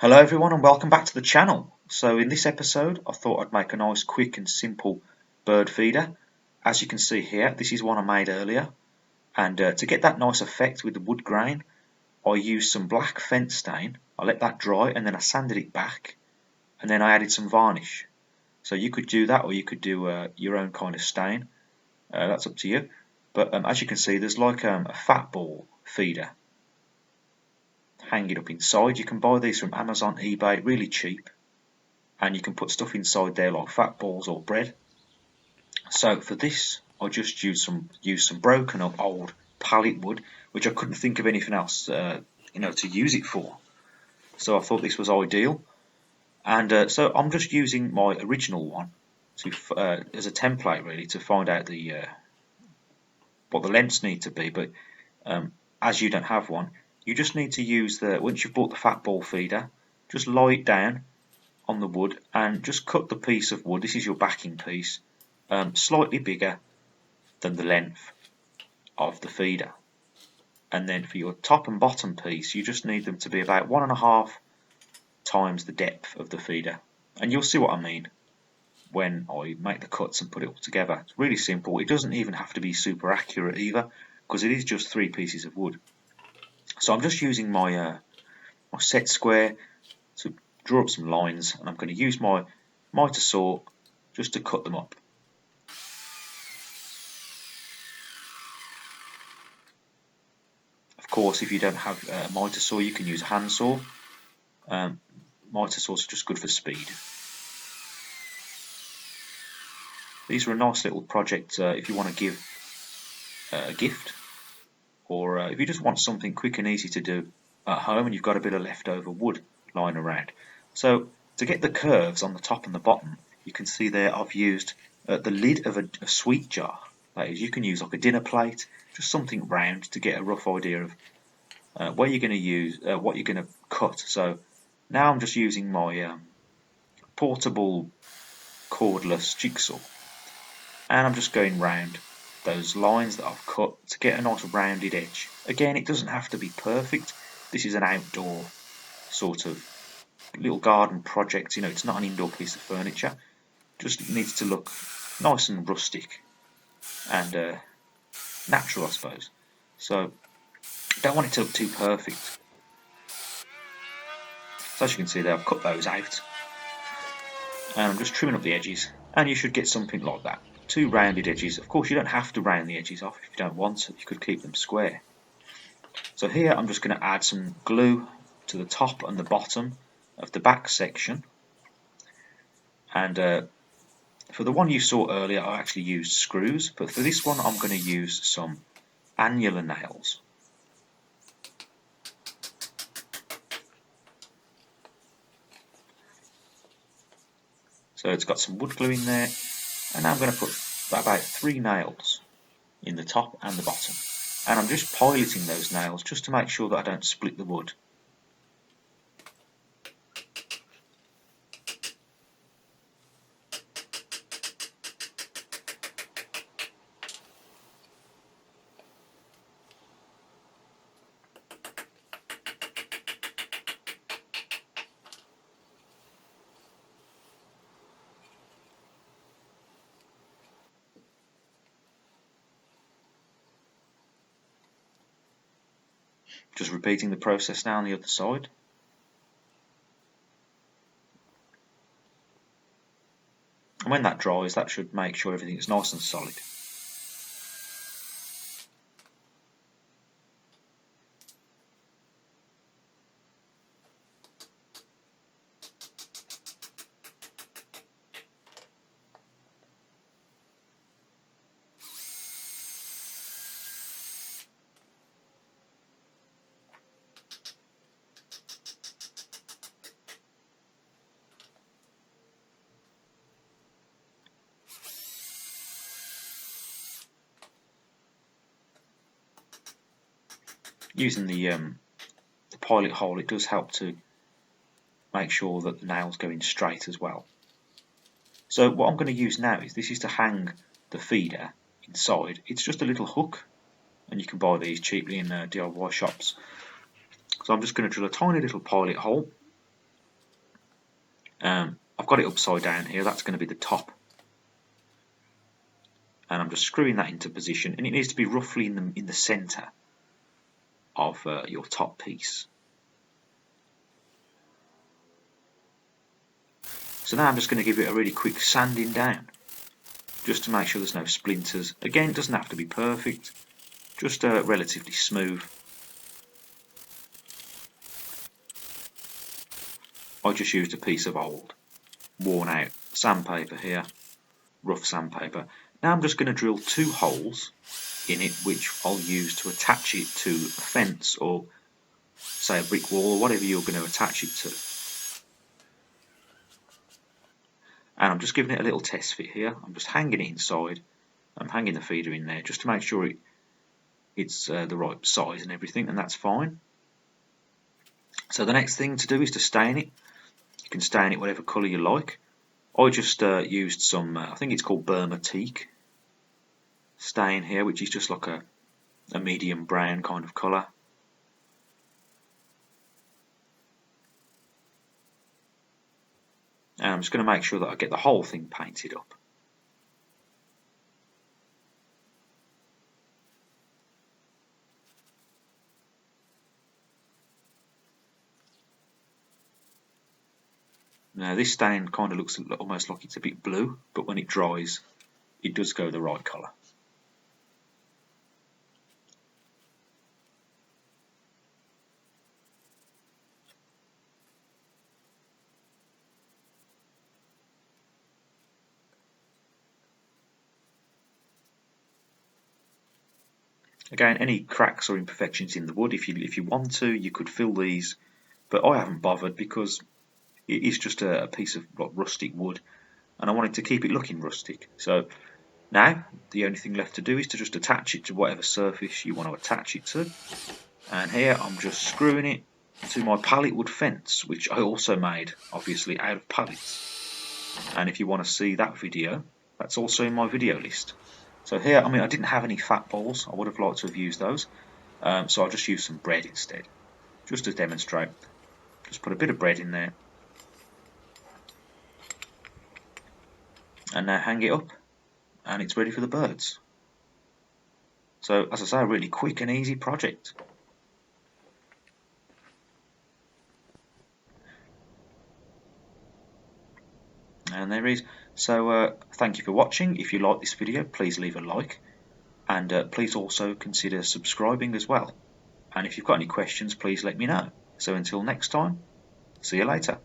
Hello everyone and welcome back to the channel. So in this episode I thought I'd make a nice quick and simple bird feeder. As you can see here, this is one I made earlier, and to get that nice effect with the wood grain I used some black fence stain. I let that dry and then I sanded it back, and then I added some varnish. So you could do that, or you could do your own kind of stain, that's up to you. But as you can see, there's like a fat ball feeder hanging up inside. You can buy these from Amazon, eBay, really cheap, and you can put stuff inside there like fat balls or bread. So for this I just used some broken up old pallet wood, which I couldn't think of anything else to use it for, so I thought this was ideal. And so I'm just using my original one to as a template really, to find out what the lengths need to be. But as you don't have one, you just need to use once you've bought the fat ball feeder, just lie it down on the wood and just cut the piece of wood. This is your backing piece, slightly bigger than the length of the feeder. And then for your top and bottom piece, you just need them to be about 1.5 times the depth of the feeder. And you'll see what I mean when I make the cuts and put it all together. It's really simple. It doesn't even have to be super accurate either, because it is just 3 pieces of wood. So I'm just using my set square to draw up some lines, and I'm going to use my miter saw just to cut them up. Of course, if you don't have a miter saw, you can use a hand saw. Miter saws are just good for speed. These are a nice little project if you want to give a gift, or if you just want something quick and easy to do at home and you've got a bit of leftover wood lying around. So to get the curves on the top and the bottom, you can see there I've used the lid of a sweet jar. That is, you can use like a dinner plate, just something round, to get a rough idea of where you're going to use what you're going to cut. So now I'm just using my portable cordless jigsaw, and I'm just going round those lines that I've cut to get a nice rounded edge. Again, it doesn't have to be perfect. This is an outdoor sort of little garden project, it's not an indoor piece of furniture. Just needs to look nice and rustic and natural, I suppose. So don't want it to look too perfect. So as you can see there, I've cut those out, and I'm just trimming up the edges, and you should get something like that. 2 rounded edges. Of course, you don't have to round the edges off if you don't want to. You could keep them square. So here I'm just going to add some glue to the top and the bottom of the back section. And for the one you saw earlier, I actually used screws, but for this one I'm going to use some annular nails. So it's got some wood glue in there, and now I'm going to put about 3 nails in the top and the bottom, and I'm just piloting those nails just to make sure that I don't split the wood. Just repeating the process now on the other side. And when that dries, that should make sure everything is nice and solid. Using the pilot hole, it does help to make sure that the nails go in straight as well. So what I'm going to use now is to hang the feeder inside. It's just a little hook, and you can buy these cheaply in DIY shops. So I'm just going to drill a tiny little pilot hole I've got it upside down here, that's going to be the top. And I'm just screwing that into position, and it needs to be roughly in the centre of your top piece. So now I'm just going to give it a really quick sanding down, just to make sure there's no splinters. Again, it doesn't have to be perfect, just relatively smooth. I just used a piece of old, worn out sandpaper here, rough sandpaper. Now I'm just going to drill 2 holes in it, which I'll use to attach it to a fence or say a brick wall or whatever you're going to attach it to. And I'm just giving it a little test fit here. I'm just hanging it inside. I'm hanging the feeder in there just to make sure it's the right size and everything, and that's fine. So the next thing to do is to stain it. You can stain it whatever colour you like. I just used some, I think it's called Burma teak stain here, which is just like a medium brown kind of colour. And I'm just going to make sure that I get the whole thing painted up. Now this stain kind of looks almost like it's a bit blue, but when it dries it does go the right colour. Again, any cracks or imperfections in the wood, if you want to, you could fill these, but I haven't bothered because it is just a piece of like rustic wood, and I wanted to keep it looking rustic. So now the only thing left to do is to just attach it to whatever surface you want to attach it to. And here I'm just screwing it to my pallet wood fence, which I also made obviously out of pallets. And if you want to see that video, that's also in my video list. So here, I mean, I didn't have any fat balls. I would have liked to have used those. So I'll just use some bread instead, just to demonstrate. Just put a bit of bread in there. And now hang it up, and it's ready for the birds. So, as I say, a really quick and easy project. And there is. So thank you for watching. If you like this video, please leave a like, and please also consider subscribing as well. And if you've got any questions, please let me know. So until next time, see you later.